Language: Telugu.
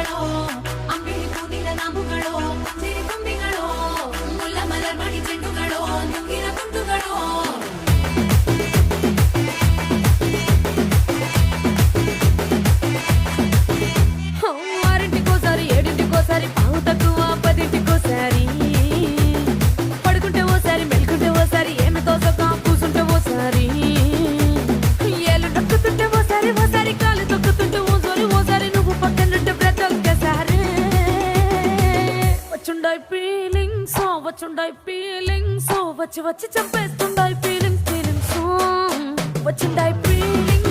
ಕಂಬಿಗಳೋ ಅಂಬಿಳಿ ಕೂದಿನ ನಾಮುಗಳೋ ಸಿರಿ ತುಂಬಿಗಳೋ ಮುಲ್ಲ ಮಲರ್ ಮಣಿ ಚೆಂಡುಗಳೋ ನುಂಗಿನ ತುಂಡುಗಳೋ ఆరింటికోసారి ఏడింటికోసారి పావు తక్కువ పదింటికోసారి పడుకుంటే ఓసారి మెలుకుంటే ఓసారి ఏమి తోసక కూసుంటే ఓసారి ఏళ్ళు నొక్కుతుంటే ఓసారి ఓసారి కాలు తొక్కుతుంటే ఓసారి నువ్వు పక్కనుంటే బ్రతొక్కసారి వచ్చుండాయి ఫీలింగ్స్ వచ్చి వచ్చి చంపేస్తుండాయి ఫీలింగ్స్ వచ్చిండాయి ఫీలింగ్స్